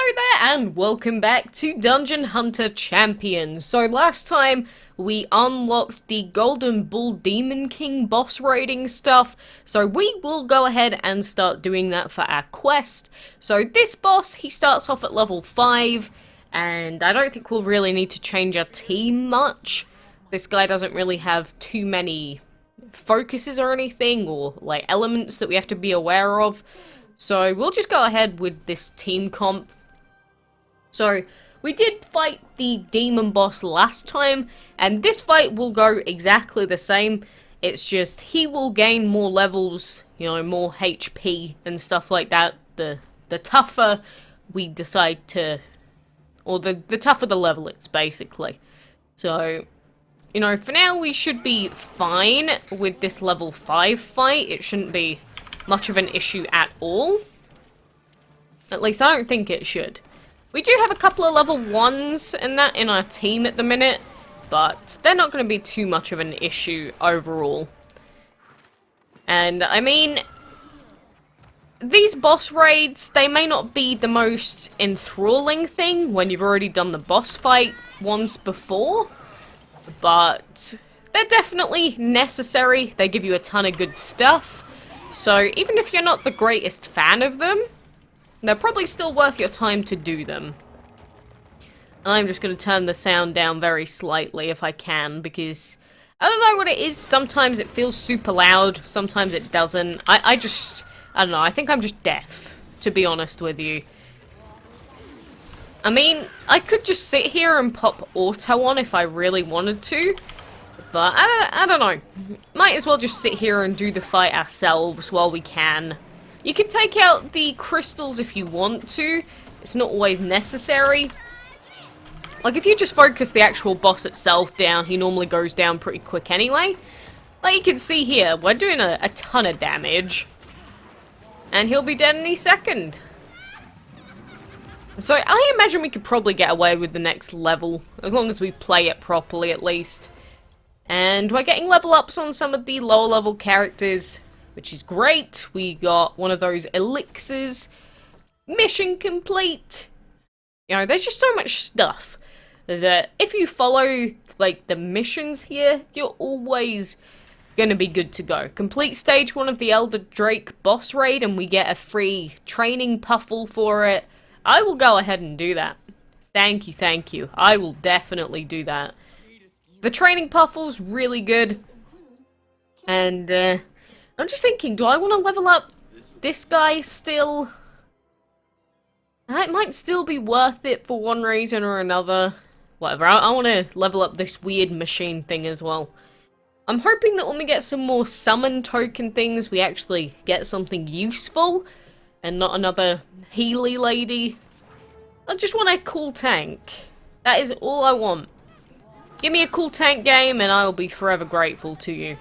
Hello there and welcome back to Dungeon Hunter Champions. So last time we unlocked the Golden Bull Demon King boss raiding stuff, so we will go ahead and start doing that for our quest. So this boss, he starts off at level 5, and I don't think we'll really need to change our team much. This guy doesn't really have too many focuses or anything, or like elements that we have to be aware of. So we'll just go ahead with this team comp. So we did fight the demon boss last time, and this fight will go exactly the same. It's just he will gain more levels, you know, more HP and stuff like that. The tougher we decide to, or the tougher the level it's basically. So, you know, for now we should be fine with this level 5 fight. It shouldn't be much of an issue at all. At least I don't think it should. We do have a couple of level 1s and that in our team at the minute, but they're not going to be too much of an issue overall. And I mean, these boss raids, they may not be the most enthralling thing when you've already done the boss fight once before, but they're definitely necessary. They give you a ton of good stuff. So even if you're not the greatest fan of them, they're probably still worth your time to do them. And I'm just going to turn the sound down very slightly if I can, because I don't know what it is. Sometimes it feels super loud, sometimes it doesn't. I don't know, I think I'm just deaf, to be honest with you. I mean, I could just sit here and pop auto on if I really wanted to, but I don't know. Might as well just sit here and do the fight ourselves while we can. You can take out the crystals if you want to. It's not always necessary. Like, if you just focus the actual boss itself down, he normally goes down pretty quick anyway. Like you can see here, we're doing a ton of damage. And he'll be dead any second. So I imagine we could probably get away with the next level, as long as we play it properly at least. And we're getting level ups on some of the lower level characters, which is great. We got one of those elixirs. Mission complete. You know, there's just so much stuff that if you follow, like, the missions here, you're always gonna be good to go. Complete stage 1 of the Elder Drake boss raid, and we get a free training puffle for it. I will go ahead and do that. Thank you, thank you. I will definitely do that. The training puffle's really good. And, I'm just thinking, do I want to level up this guy still? It might still be worth it for one reason or another. Whatever, I want to level up this weird machine thing as well. I'm hoping that when we get some more summon token things, we actually get something useful, and not another Healy lady. I just want a cool tank. That is all I want. Give me a cool tank game and I will be forever grateful to you.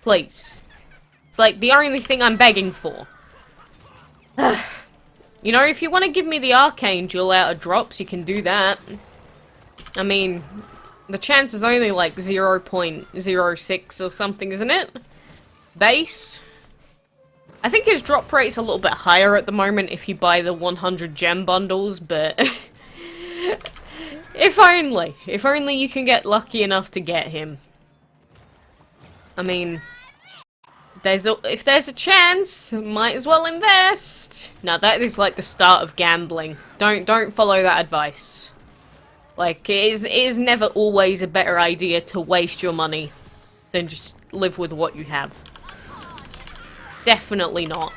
Please. It's like the only thing I'm begging for. You know, if you want to give me the Archangel out of drops, you can do that. I mean, the chance is only like 0.06 or something, isn't it? Base. I think his drop rate's a little bit higher at the moment if you buy the 100 gem bundles, but if only you can get lucky enough to get him. I mean, if there's a chance, might as well invest. Now that is like the start of gambling. Don't follow that advice. Like, it is never always a better idea to waste your money than just live with what you have. Definitely not.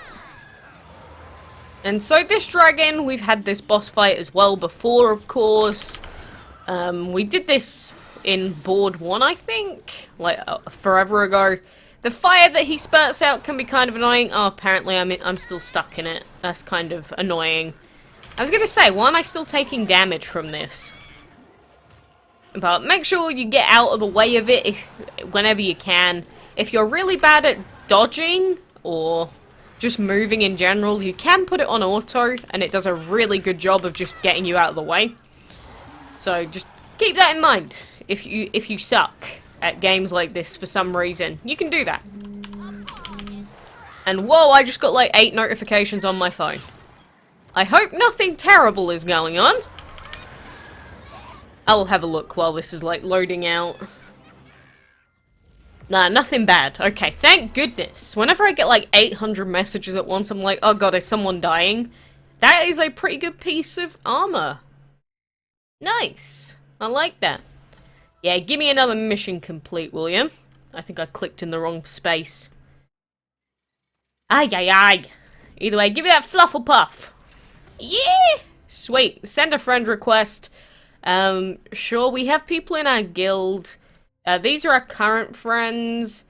And so this dragon, we've had this boss fight as well before, of course. We did this in board 1, I think, like forever ago. The fire that he spurts out can be kind of annoying. Oh, apparently I'm still stuck in it. That's kind of annoying. I was gonna say, why am I still taking damage from this? But make sure you get out of the way of it whenever you can. If you're really bad at dodging, or just moving in general, you can put it on auto, and it does a really good job of just getting you out of the way. So just keep that in mind. If you suck at games like this for some reason, you can do that. And whoa, I just got like 8 notifications on my phone. I hope nothing terrible is going on. I'll have a look while this is, like, loading out. Nah, nothing bad. Okay, thank goodness. Whenever I get, like, 800 messages at once, I'm like, oh god, is someone dying? That is a pretty good piece of armor. Nice. I like that. Yeah, give me another mission complete, will you? I think I clicked in the wrong space. Ay, ay, ay. Either way, give me that Flufflepuff. Yeah! Sweet. Send a friend request. Sure, we have people in our guild. These are our current friends.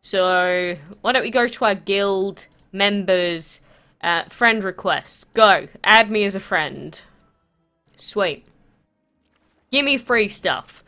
So, why don't we go to our guild members, friend requests. Go. Add me as a friend. Sweet. Give me free stuff.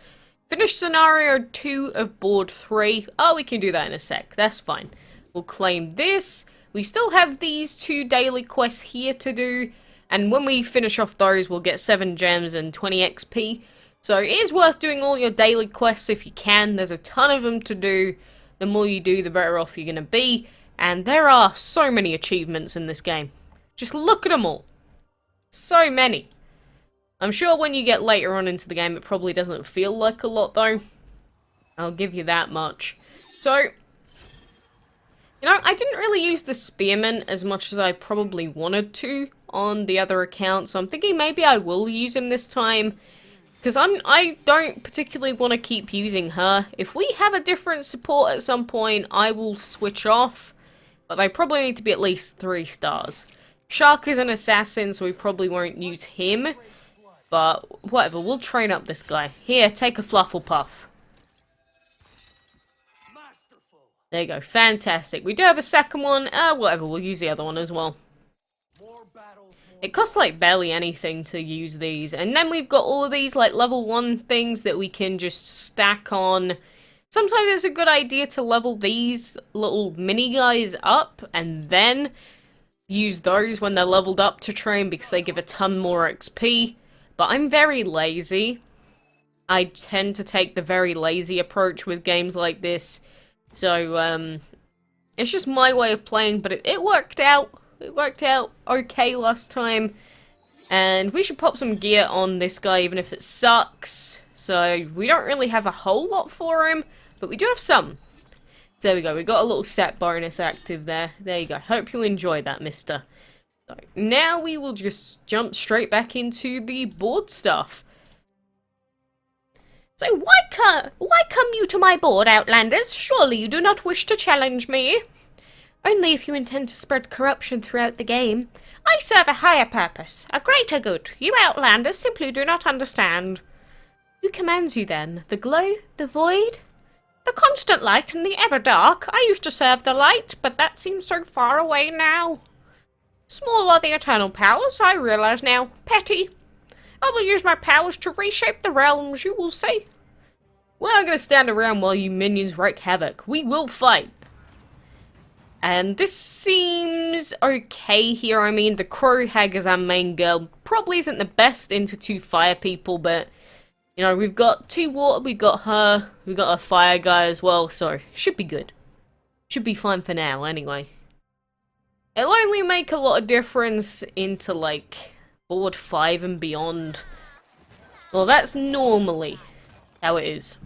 Finish scenario 2 of board 3. Oh, we can do that in a sec. That's fine. We'll claim this. We still have these 2 daily quests here to do. And when we finish off those, we'll get 7 gems and 20 XP. So it is worth doing all your daily quests if you can. There's a ton of them to do. The more you do, the better off you're going to be. And there are so many achievements in this game. Just look at them all. So many. I'm sure when you get later on into the game, it probably doesn't feel like a lot, though. I'll give you that much. So, you know, I didn't really use the Spearman as much as I probably wanted to on the other account, so I'm thinking maybe I will use him this time. Because I don't particularly want to keep using her. If we have a different support at some point, I will switch off. But they probably need to be at least 3 stars. Shark is an assassin, so we probably won't use him. But, whatever, we'll train up this guy. Here, take a Flufflepuff. There you go, fantastic. We do have a second one. Whatever, we'll use the other one as well. It costs, like, barely anything to use these. And then we've got all of these, like, level 1 things that we can just stack on. Sometimes it's a good idea to level these little mini guys up and then use those when they're leveled up to train because they give a ton more XP. But I'm very lazy. I tend to take the very lazy approach with games like this. So, it's just my way of playing, but it worked out. It worked out okay last time. And we should pop some gear on this guy, even if it sucks. So, we don't really have a whole lot for him, but we do have some. There we go, we got a little set bonus active there. There you go. Hope you enjoyed that, mister. So, now we will just jump straight back into the board stuff. So why come you to my board, Outlanders? Surely you do not wish to challenge me. Only if you intend to spread corruption throughout the game. I serve a higher purpose, a greater good. You Outlanders simply do not understand. Who commands you then? The glow? The void? The constant light and the ever dark. I used to serve the light, but that seems so far away now. Small are the eternal powers, I realize now. Petty. I will use my powers to reshape the realms, you will see. We're not going to stand around while you minions wreak havoc. We will fight. And this seems okay here. I mean, the Crow Hag is our main girl. Probably isn't the best into 2 fire people, but, you know, we've got 2 water, we've got her, we've got a fire guy as well, so should be good. Should be fine for now, anyway. It'll only make a lot of difference into, like, board 5 and beyond. Well, that's normally how it is.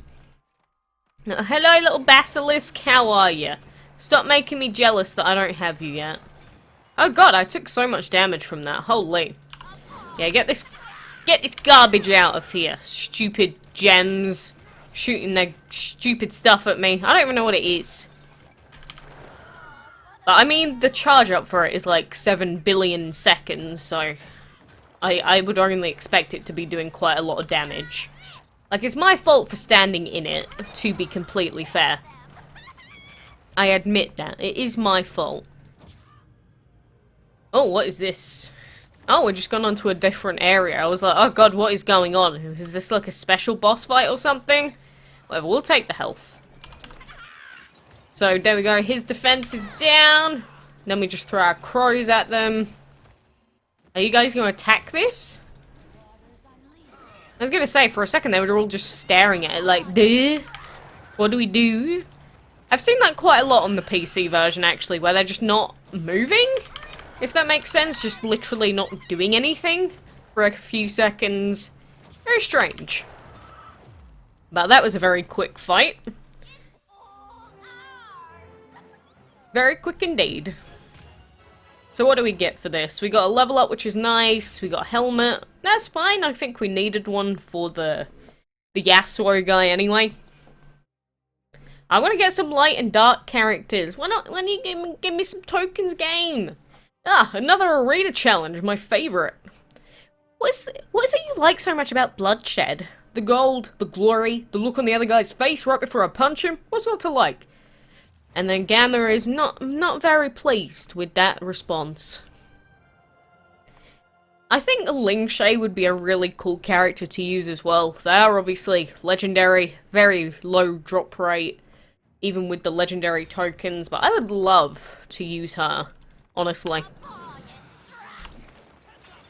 Hello, little basilisk, how are you? Stop making me jealous that I don't have you yet. Oh god, I took so much damage from that, holy. Yeah, get this garbage out of here. Stupid gems. Shooting their stupid stuff at me. I don't even know what it is. But, I mean, the charge up for it is like 7 billion seconds, so I would only expect it to be doing quite a lot of damage. Like, it's my fault for standing in it, to be completely fair. I admit that. It is my fault. Oh, what is this? Oh, we're just gone onto a different area. I was like, oh god, what is going on? Is this like a special boss fight or something? Whatever, we'll take the health. So, there we go. His defense is down. Then we just throw our crows at them. Are you guys going to attack this? I was going to say, for a second they were all just staring at it like, duh? What do we do? I've seen that quite a lot on the PC version, actually, where they're just not moving. if that makes sense. Just literally not doing anything for a few seconds. Very strange. But that was a very quick fight. Very quick indeed. So what do we get for this? We got a level up, which is nice. We got a helmet. That's fine. I think we needed one for the Yasuo guy anyway. I want to get some light and dark characters. Why not? When you give me some tokens, game? Ah, another arena challenge, my favorite. What is it you like so much about Bloodshed? The gold, the glory, the look on the other guy's face right before I punch him? What's not to like? And then Gamma is not very pleased with that response. I think Ling Shay would be a really cool character to use as well. They are obviously legendary, very low drop rate, even with the legendary tokens, but I would love to use her, honestly.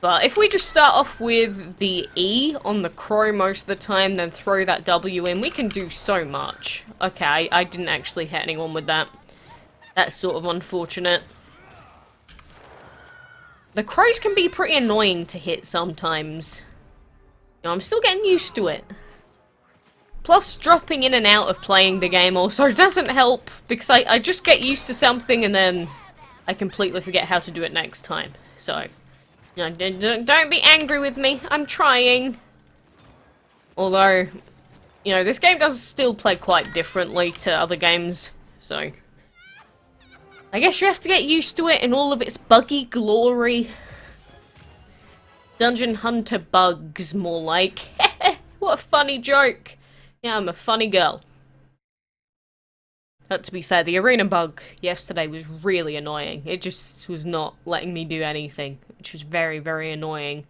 But if we just start off with the E on the Crow most of the time, then throw that W in, we can do so much. Okay, I didn't actually hit anyone with that. That's sort of unfortunate. The Crows can be pretty annoying to hit sometimes. You know, I'm still getting used to it. Plus, dropping in and out of playing the game also doesn't help, because I just get used to something and then I completely forget how to do it next time. So, you know, don't be angry with me. I'm trying. Although, you know, this game does still play quite differently to other games, so I guess you have to get used to it in all of its buggy glory. Dungeon Hunter bugs, more like. What a funny joke. Yeah, I'm a funny girl. But to be fair, the arena bug yesterday was really annoying. It just was not letting me do anything, which was very, very annoying.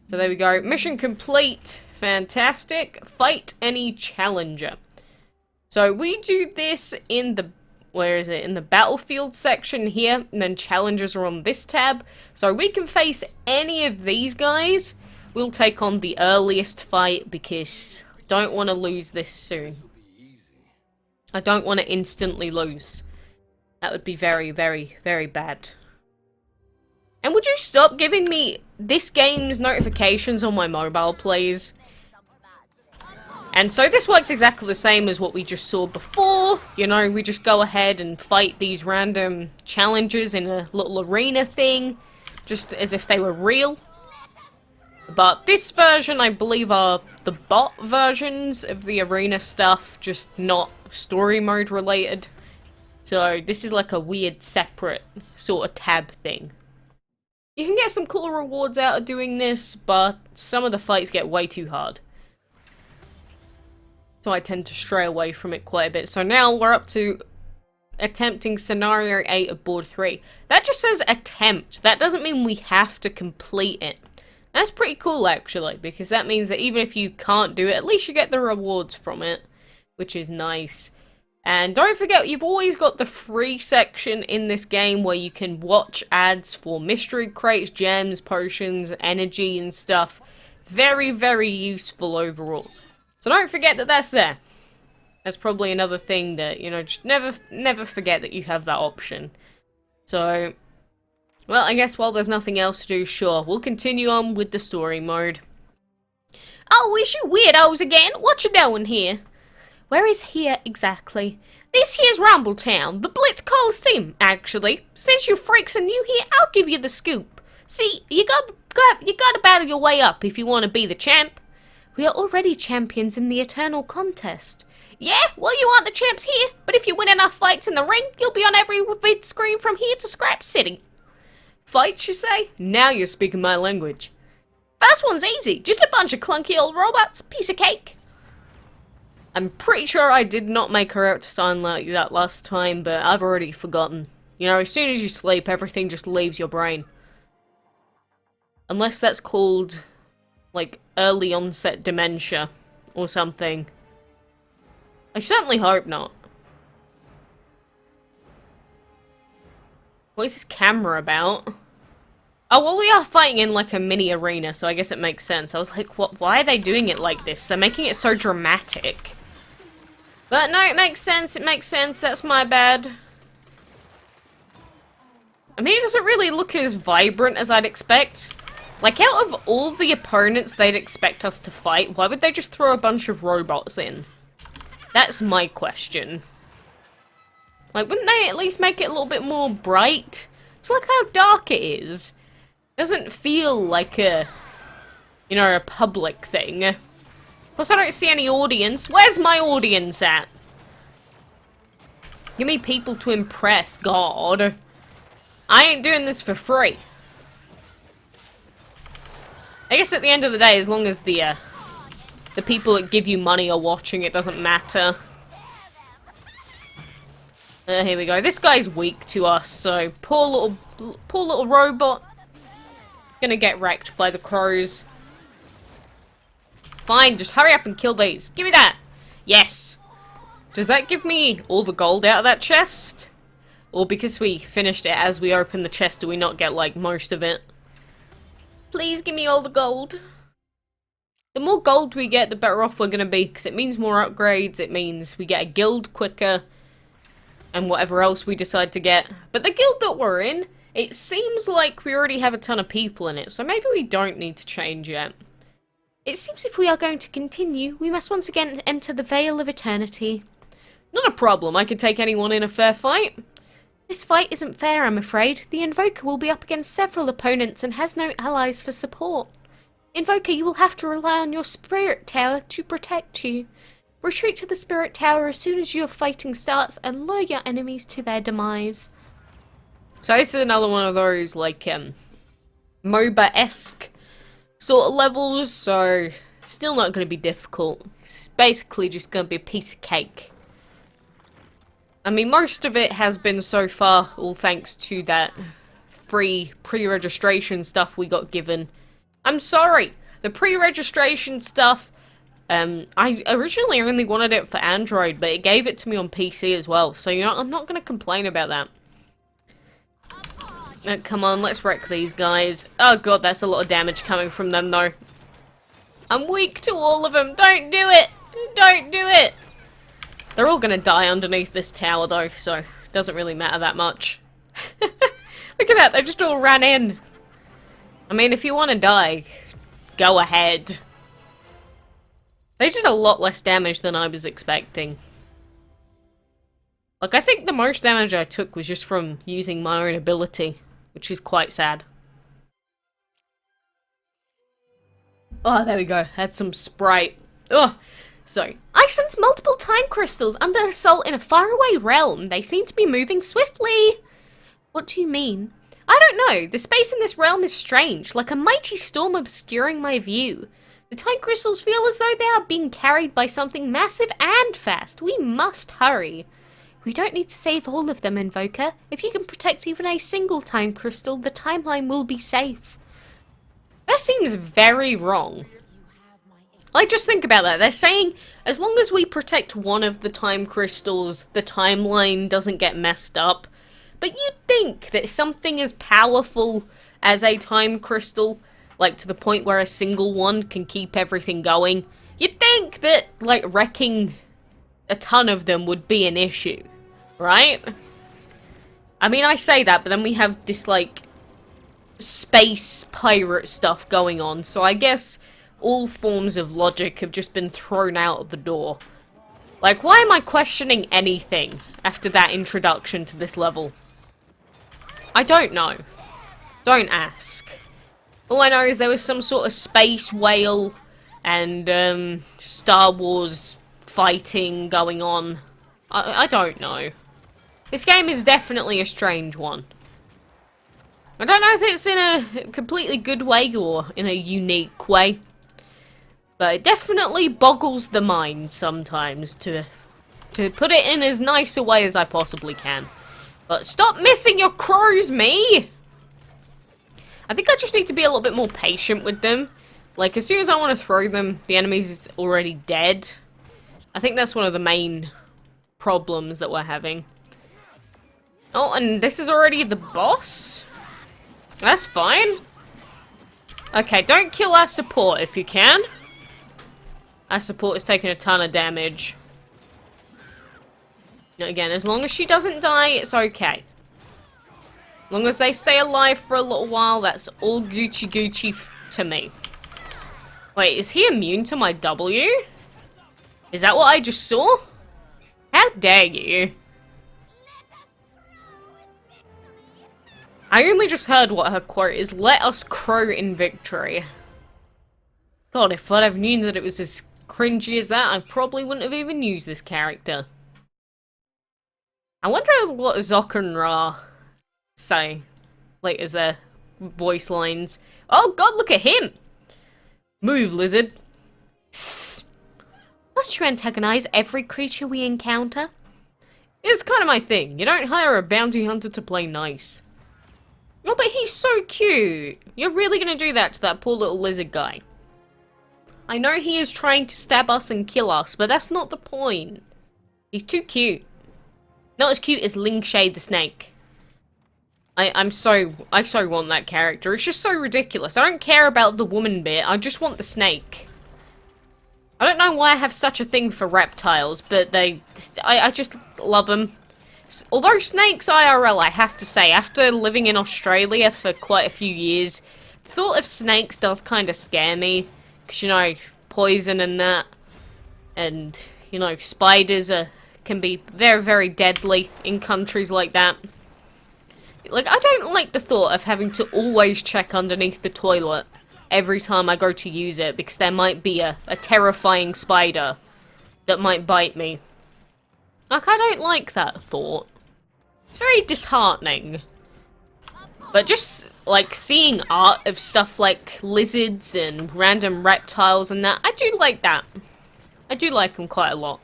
So there we go. Mission complete. Fantastic. Fight any challenger. So we do this in the, where is it? In the battlefield section here, and then challengers are on this tab. So we can face any of these guys. We'll take on the earliest fight because I don't want to lose this soon. I don't want to instantly lose. That would be very, very, very bad. And would you stop giving me this game's notifications on my mobile, please? And so this works exactly the same as what we just saw before. You know, we just go ahead and fight these random challenges in a little arena thing, just as if they were real. But this version, I believe, are the bot versions of the arena stuff, just not story mode related. So this is like a weird separate sort of tab thing. You can get some cool rewards out of doing this, but some of the fights get way too hard. So I tend to stray away from it quite a bit. So now we're up to attempting scenario 8 of board 3. That just says attempt. That doesn't mean we have to complete it. That's pretty cool actually, because that means that even if you can't do it, at least you get the rewards from it, which is nice. And don't forget, you've always got the free section in this game where you can watch ads for mystery crates, gems, potions, energy and stuff. Very, very useful overall. So don't forget that that's there. That's probably another thing that, you know, just never forget that you have that option. So, well, I guess while there's nothing else to do, sure, we'll continue on with the story mode. Oh, is you weirdos again? What you doing here? Where is here exactly? This here's Rumbletown, the Blitz Coliseum, actually. Since you freaks are new here, I'll give you the scoop. See, you gotta battle your way up if you want to be the champ. We are already champions in the Eternal Contest. Yeah, well, you aren't the champs here, but if you win enough fights in the ring, you'll be on every vid screen from here to Scrap City. Fights, you say? Now you're speaking my language. First one's easy, just a bunch of clunky old robots, piece of cake. I'm pretty sure I did not make her out to sound like that last time, but I've already forgotten. You know, as soon as you sleep, everything just leaves your brain. Unless that's called, like, early onset dementia or something. I certainly hope not. What is this camera about? Oh, well, we are fighting in, like, a mini arena, so I guess it makes sense. I was like, what? Why are they doing it like this? They're making it so dramatic. But no, it makes sense, that's my bad. I mean, it doesn't really look as vibrant as I'd expect. Like, out of all the opponents they'd expect us to fight, why would they just throw a bunch of robots in? That's my question. Like, wouldn't they at least make it a little bit more bright? It's like how dark it is. It doesn't feel like a, you know, a public thing. Plus, I don't see any audience. Where's my audience at? Give me people to impress, God. I ain't doing this for free. I guess at the end of the day, as long as the people that give you money are watching, it doesn't matter. Here we go. This guy's weak to us, so poor little robot. Gonna get wrecked by the crows. Fine, just hurry up and kill these. Give me that. Yes. Does that give me all the gold out of that chest? Or because we finished it as we opened the chest, do we not get, like, most of it? Please give me all the gold. The more gold we get, the better off we're gonna be, because it means more upgrades, it means we get a guild quicker, and whatever else we decide to get. But the guild that we're in, it seems like we already have a ton of people in it, so maybe we don't need to change yet. It seems if we are going to continue, we must once again enter the Veil of Eternity. Not a problem, I could take anyone in a fair fight. This fight isn't fair, I'm afraid. The Invoker will be up against several opponents and has no allies for support. Invoker, you will have to rely on your Spirit Tower to protect you. Retreat to the Spirit Tower as soon as your fighting starts and lure your enemies to their demise. So this is another one of those, like, MOBA-esque sort of levels, so still not going to be difficult. It's basically just going to be a piece of cake. I mean, most of it has been so far, all thanks to that free pre-registration stuff we got given. I'm sorry, the pre-registration stuff, I originally only wanted it for Android, but it gave it to me on PC as well, so you know, I'm not going to complain about that. Come on, let's wreck these guys. Oh god, that's a lot of damage coming from them though. I'm weak to all of them, don't do it! Don't do it! They're all gonna die underneath this tower though, so it doesn't really matter that much. Look at that, they just all ran in. I mean, if you want to die, go ahead. They did a lot less damage than I was expecting. Like, I think the most damage I took was just from using my own ability, which is quite sad. Oh, there we go. Had some Sprite. Oh, so I sense multiple time crystals under assault in a faraway realm. They seem to be moving swiftly. What do you mean? I don't know. The space in this realm is strange, like a mighty storm obscuring my view. The time crystals feel as though they are being carried by something massive and fast. We must hurry. We don't need to save all of them, Invoker. If you can protect even a single time crystal, the timeline will be safe. That seems very wrong. Like, just think about that. They're saying, as long as we protect one of the time crystals, the timeline doesn't get messed up. But you'd think that something as powerful as a time crystal, like to the point where a single one can keep everything going, you'd think that, like, wrecking a ton of them would be an issue, right? I mean, I say that, but then we have this, like, space pirate stuff going on, so I guess all forms of logic have just been thrown out of the door. Like, why am I questioning anything after that introduction to this level? I don't know. Don't ask. All I know is there was some sort of space whale and Star Wars fighting going on. I don't know. This game is definitely a strange one. I don't know if it's in a completely good way or in a unique way. But it definitely boggles the mind sometimes to put it in as nice a way as I possibly can. But stop missing your crows, me! I think I just need to be a little bit more patient with them. Like, as soon as I want to throw them, the enemy's already dead. I think that's one of the main problems that we're having. Oh, and this is already the boss? That's fine. Okay, don't kill our support if you can. Our support is taking a ton of damage. Again, as long as she doesn't die, it's okay. long as they stay alive for a little while, that's all Gucci Gucci to me. Wait, is he immune to my W? Is that what I just saw? How dare you? I only just heard what her quote is. Let us crow in victory. God, if I'd have known that it was as cringy as that, I probably wouldn't have even used this character. I wonder what Zoc and Ra say, like, as their voice lines. Oh god, look at him! Move, lizard. Sss. Must you antagonize every creature we encounter? It's kind of my thing. You don't hire a bounty hunter to play nice. Oh, but he's so cute. You're really gonna do that to that poor little lizard guy. I know he is trying to stab us and kill us, but that's not the point. He's too cute. Not as cute as Ling Shade the snake. I so want that character. It's just so ridiculous. I don't care about the woman bit, I just want the snake. I don't know why I have such a thing for reptiles, but I just love them. Although snakes IRL, I have to say, after living in Australia for quite a few years, the thought of snakes does kind of scare me. Because, you know, poison and that. And, you know, spiders can be very, very deadly in countries like that. Like, I don't like the thought of having to always check underneath the toilet every time I go to use it, because there might be a terrifying spider that might bite me. Like, I don't like that thought. It's very disheartening. But just, like, seeing art of stuff like lizards and random reptiles and that, I do like that. I do like them quite a lot.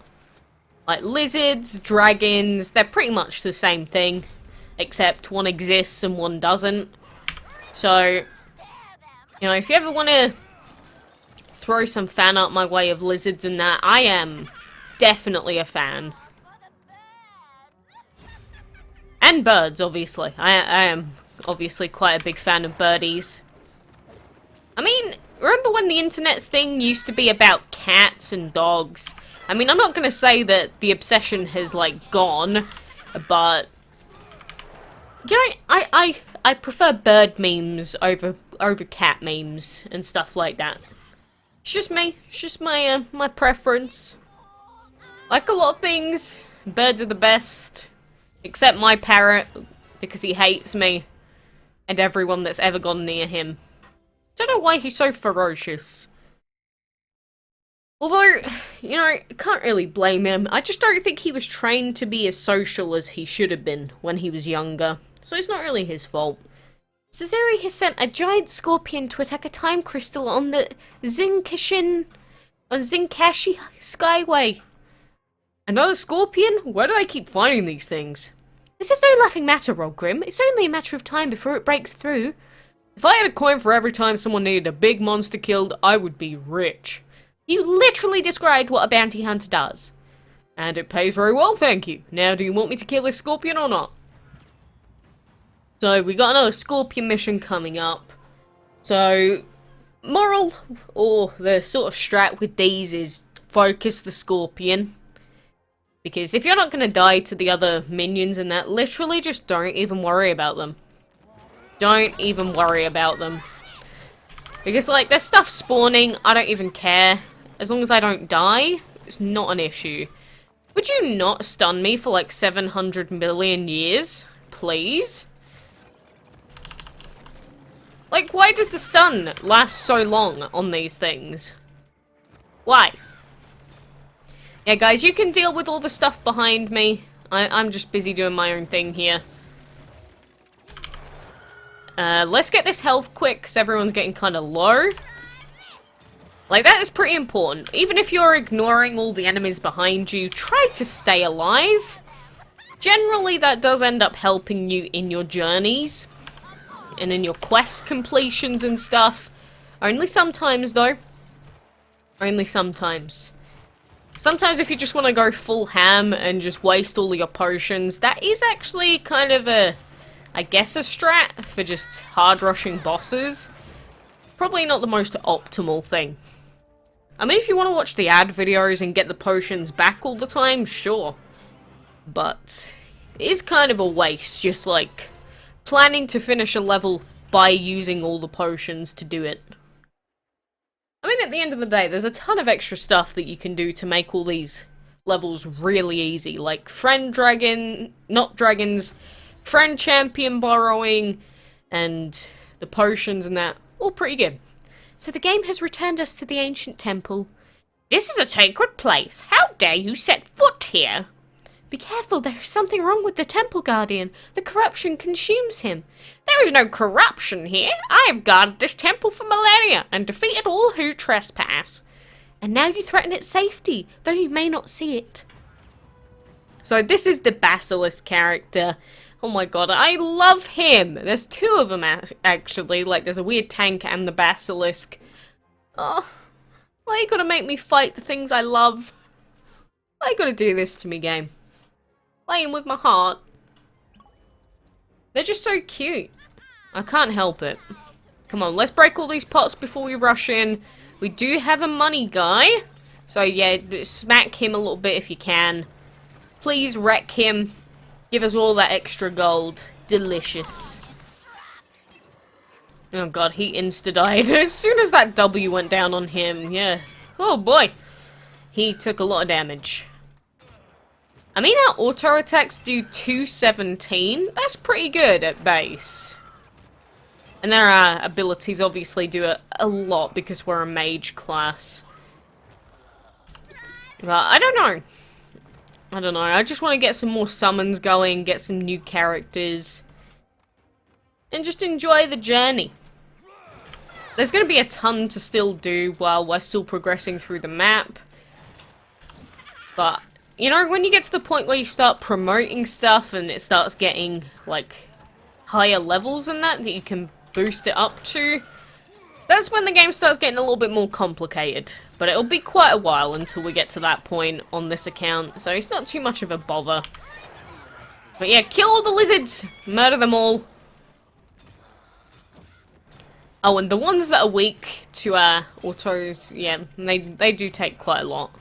Like, lizards, dragons, they're pretty much the same thing. Except one exists and one doesn't. So, you know, if you ever want to throw some fan art my way of lizards and that, I am definitely a fan. And birds, obviously. I am obviously quite a big fan of birdies. I mean, remember when the internet's thing used to be about cats and dogs? I mean, I'm not going to say that the obsession has, like, gone, but... You know, I prefer bird memes over cat memes and stuff like that. It's just me. It's just my my preference. Like a lot of things, birds are the best. Except my parrot, because he hates me. And everyone that's ever gone near him. Don't know why he's so ferocious. Although, you know, can't really blame him. I just don't think he was trained to be as social as he should have been when he was younger. So it's not really his fault. SUZURI has sent a giant scorpion to attack a time crystal on the Zinkashi Skyway. Another scorpion? Why do I keep finding these things? This is no laughing matter, Rogrim. It's only a matter of time before it breaks through. If I had a coin for every time someone needed a big monster killed, I would be rich. You literally described what a bounty hunter does. And it pays very well, thank you. Now, do you want me to kill this scorpion or not? So, we got another scorpion mission coming up. So, moral, or the sort of strat with these is focus the scorpion. Because if you're not going to die to the other minions and that, literally just don't even worry about them. Don't even worry about them. Because, like, there's stuff spawning, I don't even care. As long as I don't die, it's not an issue. Would you not stun me for, like, 700 million years? Please? Like, why does the stun last so long on these things? Why? Yeah, guys, you can deal with all the stuff behind me. I'm just busy doing my own thing here. Let's get this health quick, because everyone's getting kind of low. Like, that is pretty important. Even if you're ignoring all the enemies behind you, try to stay alive. Generally, that does end up helping you in your journeys. And in your quest completions and stuff. Only sometimes, though. Only sometimes. Sometimes if you just want to go full ham and just waste all your potions, that is actually kind of a, I guess, a strat for just hard rushing bosses. Probably not the most optimal thing. I mean, if you want to watch the ad videos and get the potions back all the time, sure. But it is kind of a waste, just like planning to finish a level by using all the potions to do it. I mean, at the end of the day, there's a ton of extra stuff that you can do to make all these levels really easy, like friend champion borrowing, and the potions and that, all pretty good. So the game has returned us to the ancient temple. This is a sacred place. How dare you set foot here? Be careful, there is something wrong with the temple guardian. The corruption consumes him. There is no corruption here. I have guarded this temple for millennia and defeated all who trespass. And now you threaten its safety, though you may not see it. So this is the Basilisk character. Oh my god, I love him! There's two of them actually, like there's a weird tank and the Basilisk. Oh, why you gotta make me fight the things I love? Why you gotta do this to me, game? Playing with my heart. They're just so cute. I can't help it. Come on, let's break all these pots before we rush in. We do have a money guy. So yeah, smack him a little bit if you can. Please wreck him. Give us all that extra gold. Delicious. Oh god, he insta-died. As soon as that W went down on him, yeah. Oh boy. He took a lot of damage. I mean, our auto attacks do 217. That's pretty good at base. And their abilities obviously do a lot because we're a mage class. But I don't know. I just want to get some more summons going, get some new characters, and just enjoy the journey. There's going to be a ton to still do while we're still progressing through the map. But, you know, when you get to the point where you start promoting stuff and it starts getting, like, higher levels than that you can boost it up to, that's when the game starts getting a little bit more complicated. But it'll be quite a while until we get to that point on this account, so it's not too much of a bother. But yeah, kill all the lizards! Murder them all! Oh, and the ones that are weak to autos, yeah, they do take quite a lot.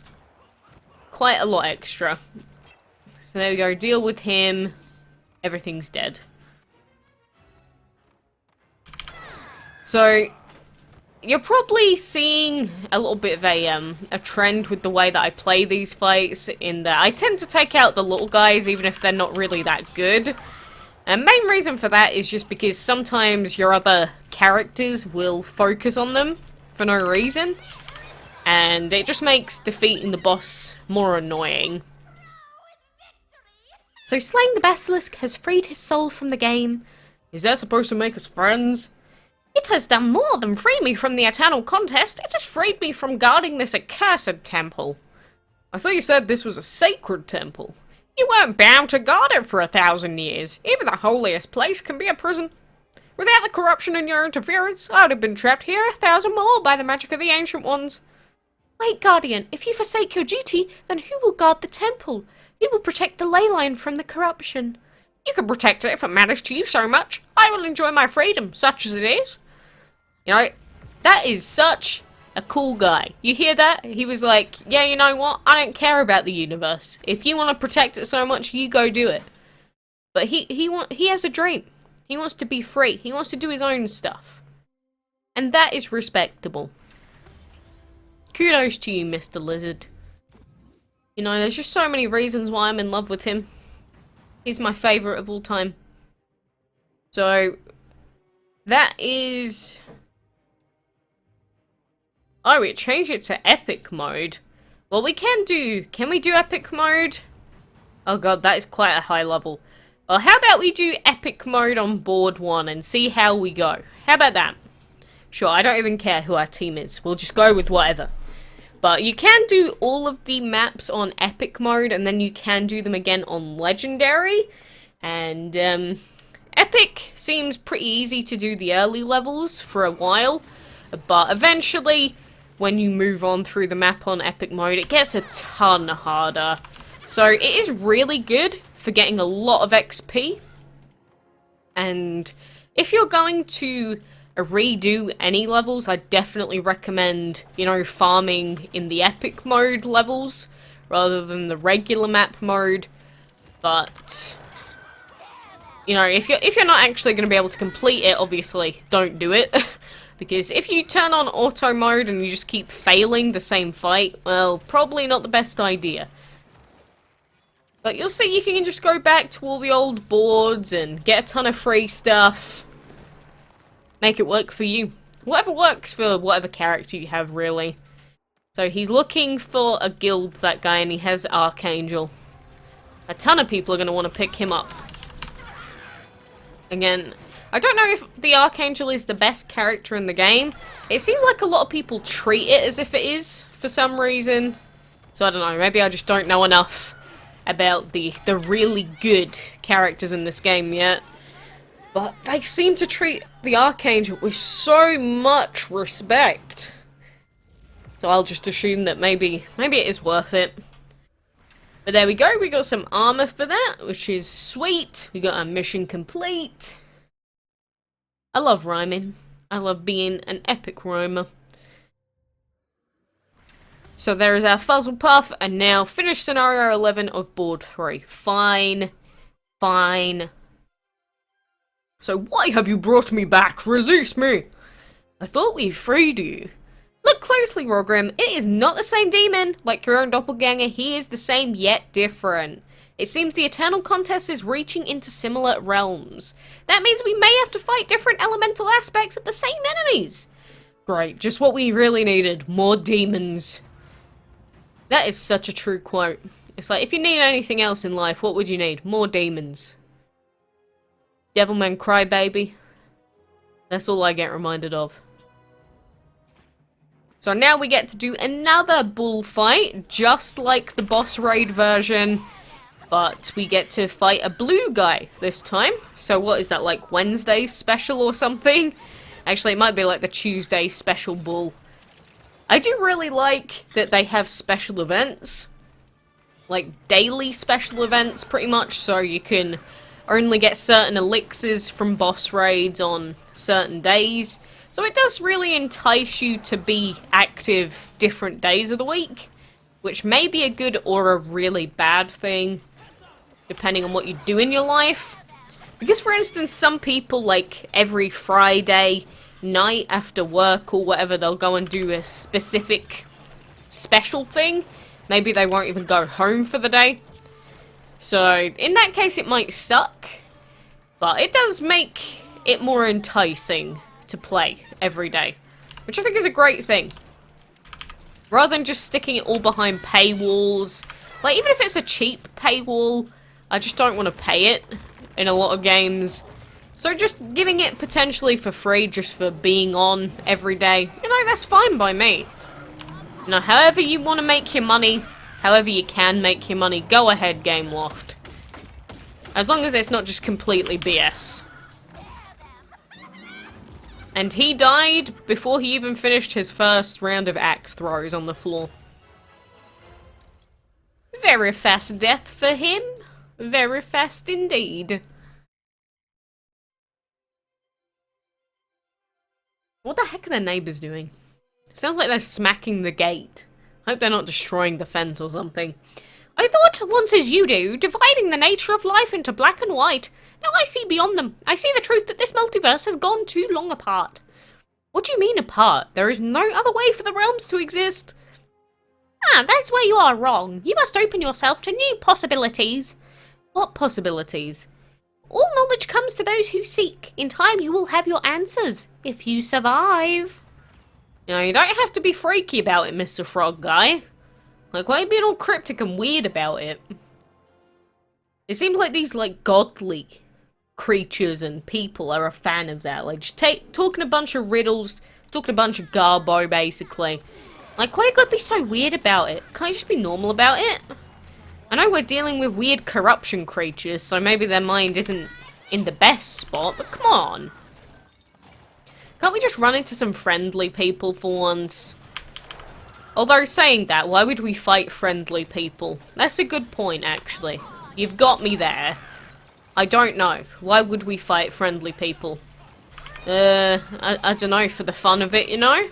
Quite a lot extra. So there we go, deal with him. Everything's dead. So, you're probably seeing a little bit of a trend with the way that I play these fights, in that I tend to take out the little guys even if they're not really that good. And main reason for that is just because sometimes your other characters will focus on them for no reason. And it just makes defeating the boss more annoying. So slaying the Basilisk has freed his soul from the game. Is that supposed to make us friends? It has done more than free me from the eternal contest. It has freed me from guarding this accursed temple. I thought you said this was a sacred temple. You weren't bound to guard it for 1,000 years. Even the holiest place can be a prison. Without the corruption and your interference, I would have been trapped here 1,000 more by the magic of the Ancient Ones. Wait, Guardian, if you forsake your duty, then who will guard the temple? Who will protect the ley line from the corruption? You can protect it if it matters to you so much. I will enjoy my freedom, such as it is. You know, that is such a cool guy. You hear that? He was like, yeah, you know what? I don't care about the universe. If you want to protect it so much, you go do it. But he has a dream. He wants to be free. He wants to do his own stuff. And that is respectable. Kudos to you, Mr. Lizard. You know, there's just so many reasons why I'm in love with him. He's my favourite of all time. So, that is... Oh, it changed it to epic mode. Well, we can we do epic mode? Oh god, that is quite a high level. Well, how about we do epic mode on board 1 and see how we go? How about that? Sure, I don't even care who our team is. We'll just go with whatever. But you can do all of the maps on epic mode, and then you can do them again on legendary. And epic seems pretty easy to do the early levels for a while, but eventually, when you move on through the map on epic mode, it gets a ton harder. So it is really good for getting a lot of XP. And if you're going to redo any levels, I definitely recommend, you know, farming in the epic mode levels rather than the regular map mode. But You know, if you're not actually going to be able to complete it, obviously, don't do it. Because if you turn on auto mode and you just keep failing the same fight, well, probably not the best idea. But you'll see you can just go back to all the old boards and get a ton of free stuff. Make it work for you. Whatever works for whatever character you have, really. So he's looking for a guild, that guy, and he has Archangel. A ton of people are going to want to pick him up. Again, I don't know if the Archangel is the best character in the game. It seems like a lot of people treat it as if it is, for some reason. So I don't know, maybe I just don't know enough about the really good characters in this game yet. But they seem to treat the Archangel with so much respect. So I'll just assume that maybe it is worth it. But there we go, we got some armor for that, which is sweet. We got our mission complete. I love rhyming. I love being an epic rhymer. So there is our Fuzzlepuff, and now finish scenario 11 of board 3. Fine. Fine. So why have you brought me back? Release me! I thought we freed you. Look closely, Rogrim. It is not the same demon. Like your own doppelganger, he is the same yet different. It seems the Eternal Contest is reaching into similar realms. That means we may have to fight different elemental aspects of the same enemies. Great, just what we really needed. More demons. That is such a true quote. It's like, if you need anything else in life, what would you need? More demons. Devilman Crybaby. That's all I get reminded of. So now we get to do another bullfight, just like the boss raid version. But we get to fight a blue guy this time. So what is that, like Wednesday's special or something? Actually, it might be like the Tuesday special bull. I do really like that they have special events. Like daily special events, pretty much. So you can only get certain elixirs from boss raids on certain days. So it does really entice you to be active different days of the week. Which may be a good or a really bad thing, depending on what you do in your life. Because for instance, some people, like every Friday night after work or whatever, they'll go and do a specific special thing. Maybe they won't even go home for the day. So in that case it might suck, but it does make it more enticing to play every day, which I think is a great thing. Rather than just sticking it all behind paywalls. Like, even if it's a cheap paywall, I just don't want to pay it in a lot of games. So just giving it potentially for free just for being on every day, you know, that's fine by me. You know, however you want to make your money, however you can make your money, go ahead, Gameloft. As long as it's not just completely BS. And he died before he even finished his first round of axe throws on the floor. Very fast death for him. Very fast indeed. What the heck are their neighbours doing? Sounds like they're smacking the gate. Hope they're not destroying the fence or something. I thought, once as you do, dividing the nature of life into black and white. Now I see beyond them. I see the truth that this multiverse has gone too long apart. What do you mean apart? There is no other way for the realms to exist. Ah, that's where you are wrong. You must open yourself to new possibilities. What possibilities? All knowledge comes to those who seek. In time you will have your answers, if you survive. You know, you don't have to be freaky about it, Mr. Frog Guy. Like, why are you being all cryptic and weird about it? It seems like these, like, godly creatures and people are a fan of that. Like, just talking a bunch of riddles, talking a bunch of garbo, basically. Like, why you gotta be so weird about it? Can't you just be normal about it? I know we're dealing with weird corruption creatures, so maybe their mind isn't in the best spot, but come on. Can't we just run into some friendly people for once? Although, saying that, why would we fight friendly people? That's a good point, actually. You've got me there. I don't know. Why would we fight friendly people? I don't know, for the fun of it, you know? I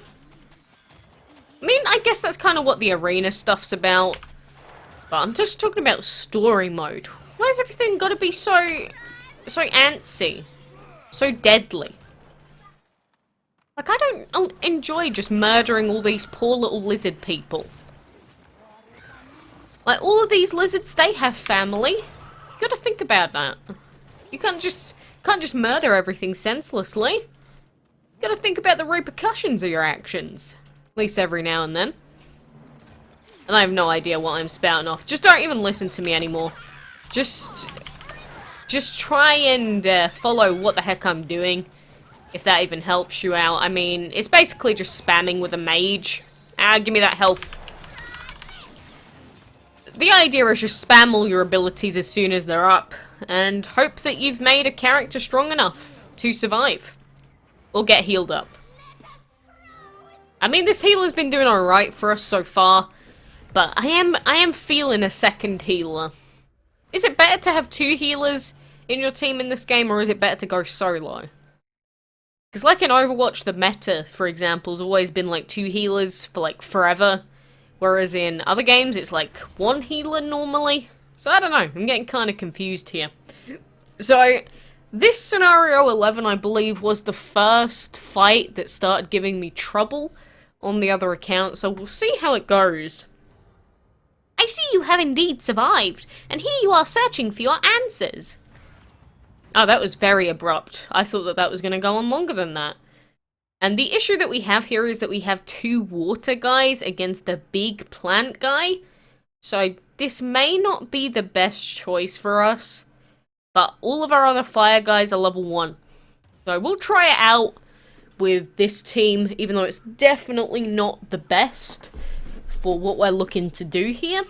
mean, I guess that's kind of what the arena stuff's about. But I'm just talking about story mode. Why's everything gotta be so antsy. So deadly. Like, I don't enjoy just murdering all these poor little lizard people. Like, all of these lizards, they have family. You gotta think about that. You can't just murder everything senselessly. You gotta think about the repercussions of your actions. At least every now and then. And I have no idea what I'm spouting off. Just don't even listen to me anymore. Just try and follow what the heck I'm doing. If that even helps you out. I mean, it's basically just spamming with a mage. Give me that health. The idea is just spam all your abilities as soon as they're up. And hope that you've made a character strong enough to survive. Or get healed up. I mean, this healer's been doing alright for us so far. But I am feeling a second healer. Is it better to have 2 healers in your team in this game, or is it better to go solo? Because like in Overwatch, the meta, for example, has always been like 2 healers for like forever. Whereas in other games, it's like 1 healer normally. So I don't know, I'm getting kind of confused here. So, this scenario 11, I believe, was the first fight that started giving me trouble on the other account. So we'll see how it goes. I see you have indeed survived, and here you are searching for your answers. Oh, that was very abrupt. I thought that was going to go on longer than that. And the issue that we have here is that we have 2 water guys against a big plant guy. So this may not be the best choice for us. But all of our other fire guys are level 1. So we'll try it out with this team, even though it's definitely not the best for what we're looking to do here.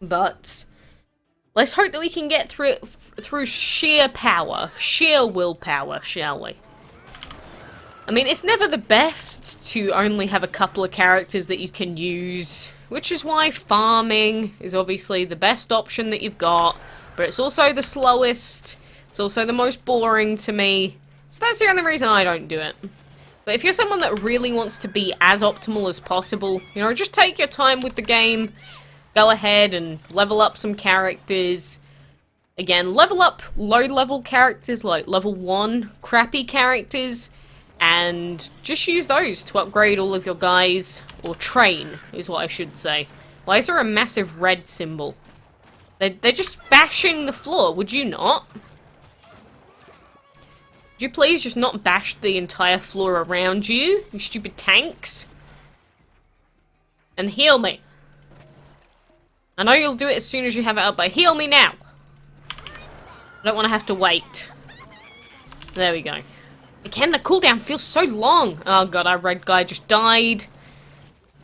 But let's hope that we can get through it through sheer power, sheer willpower, shall we? I mean, it's never the best to only have a couple of characters that you can use, which is why farming is obviously the best option that you've got, but it's also the slowest, it's also the most boring to me, so that's the only reason I don't do it. But if you're someone that really wants to be as optimal as possible, you know, just take your time with the game, go ahead and level up some characters. Again, level up low-level characters, like level 1 crappy characters, and just use those to upgrade all of your guys, or train, is what I should say. Why is there a massive red symbol? They're just bashing the floor, would you not? Would you please just not bash the entire floor around you, you stupid tanks? And heal me. I know you'll do it as soon as you have it up, but heal me now! I don't want to have to wait. There we go. Again, the cooldown feels so long! Oh god, our red guy just died.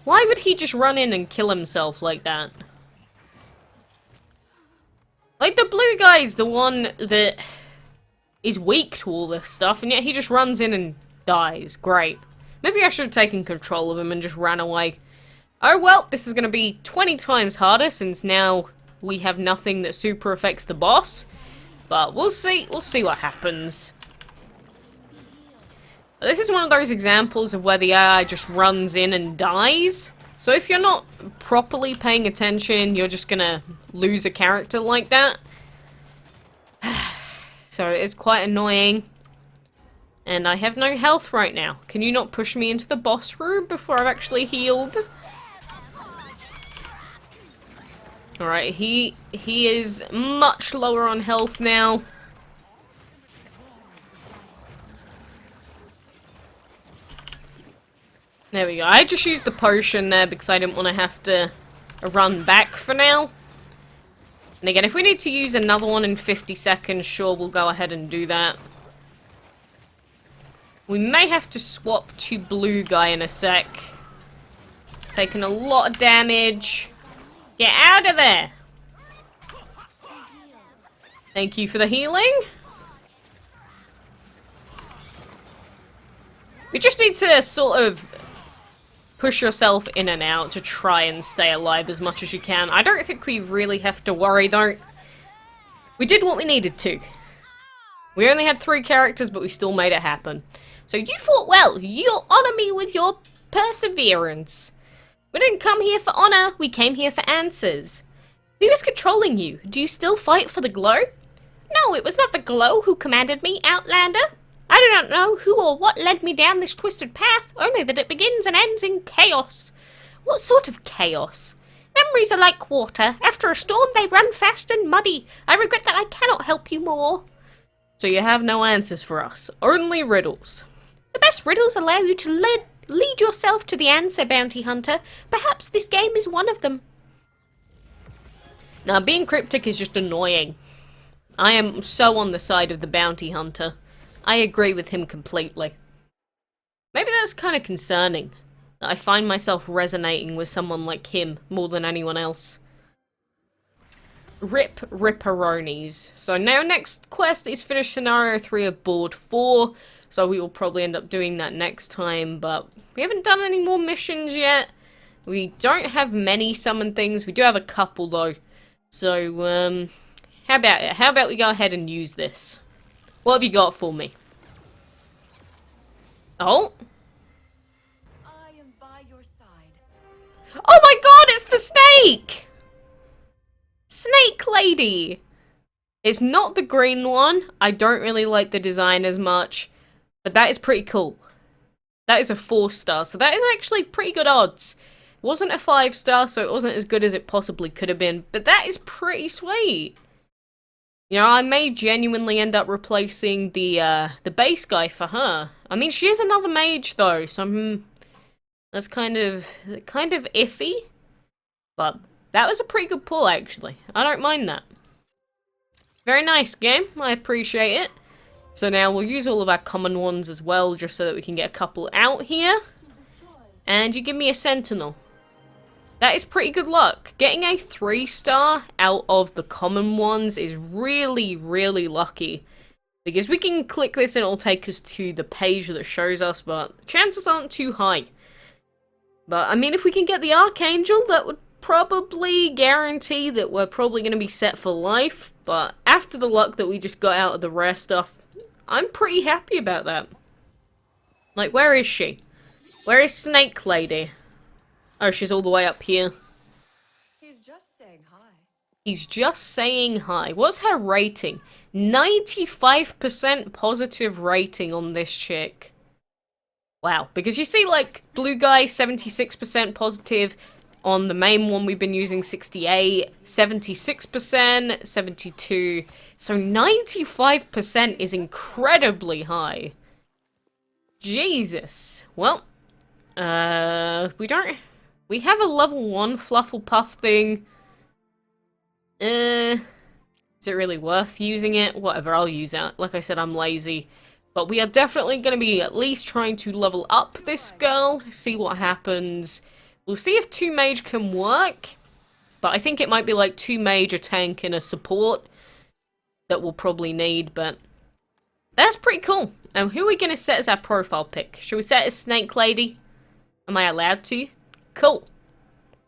Why would he just run in and kill himself like that? Like, the blue guy's the one that is weak to all this stuff, and yet he just runs in and dies. Great. Maybe I should have taken control of him and just ran away. Oh well, this is going to be 20 times harder since now we have nothing that super affects the boss. But we'll see what happens. This is one of those examples of where the AI just runs in and dies. So if you're not properly paying attention, you're just gonna lose a character like that. So it's quite annoying. And I have no health right now. Can you not push me into the boss room before I've actually healed? Alright, he is much lower on health now. There we go. I just used the potion there because I didn't want to have to run back for now. And again, if we need to use another one in 50 seconds, sure, we'll go ahead and do that. We may have to swap to blue guy in a sec. Taking a lot of damage. Get out of there! Thank you for the healing. We just need to sort of push yourself in and out to try and stay alive as much as you can. I don't think we really have to worry though. We did what we needed to. We only had 3 characters, but we still made it happen. So you fought well. You'll honor me with your perseverance. We didn't come here for honor, we came here for answers. Who is controlling you? Do you still fight for the glow? No, it was not the glow who commanded me, Outlander. I do not know who or what led me down this twisted path, only that it begins and ends in chaos. What sort of chaos? Memories are like water. After a storm, they run fast and muddy. I regret that I cannot help you more. So you have no answers for us, only riddles. The best riddles allow you to lead yourself to the answer, Bounty Hunter. Perhaps this game is one of them. Now, being cryptic is just annoying. I am so on the side of the Bounty Hunter. I agree with him completely. Maybe that's kind of concerning. That I find myself resonating with someone like him more than anyone else. Rip Ripperonis. So now next quest is finish scenario 3 of board 4. So we will probably end up doing that next time. But we haven't done any more missions yet. We don't have many summon things. We do have a couple though. So how about it? How about we go ahead and use this? What have you got for me? Oh? I am by your side. Oh my god, it's the snake! Snake lady! It's not the green one. I don't really like the design as much. But that is pretty cool. That is a 4-star, so that is actually pretty good odds. It wasn't a 5-star, so it wasn't as good as it possibly could have been. But that is pretty sweet. You know, I may genuinely end up replacing the base guy for her. I mean, she is another mage though, so that's kind of iffy. But that was a pretty good pull, actually. I don't mind that. Very nice game. I appreciate it. So now we'll use all of our common ones as well, just so that we can get a couple out here. And you give me a sentinel. That is pretty good luck. Getting a 3-star out of the common ones is really, really lucky. Because we can click this and it'll take us to the page that shows us, but the chances aren't too high. But, I mean, if we can get the Archangel, that would probably guarantee that we're probably going to be set for life. But after the luck that we just got out of the rare stuff, I'm pretty happy about that. Like, where is she? Where is Snake Lady? Oh, she's all the way up here. He's just saying hi. He's just saying hi. What's her rating? 95% positive rating on this chick. Wow. Because you see, like, blue guy, 76% positive. On the main one, we've been using 68, 76%, 72. So 95% is incredibly high. Jesus. Well, we have a level 1 Flufflepuff thing. Is it really worth using it? Whatever, I'll use it. Like I said, I'm lazy. But we are definitely going to be at least trying to level up this girl, see what happens. We'll see if 2 mage can work. But I think it might be like 2 mage, a tank, and a support that we'll probably need, but that's pretty cool. And who are we going to set as our profile pic? Should we set as Snake Lady? Am I allowed to? Cool.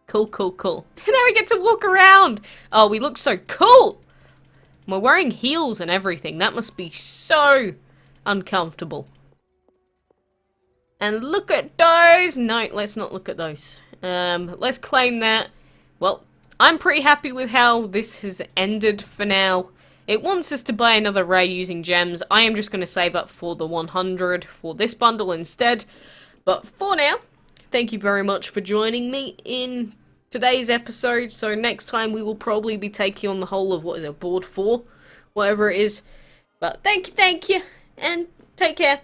Cool, cool, cool. And now we get to walk around. Oh, we look so cool. We're wearing heels and everything. That must be so uncomfortable. And look at those. No, let's not look at those. Let's claim that. Well, I'm pretty happy with how this has ended for now. It wants us to buy another ray using gems. I am just going to save up for the 100 for this bundle instead. But for now, thank you very much for joining me in today's episode. So next time we will probably be taking on the whole of, what is it, board 4? Whatever it is. But thank you, and take care.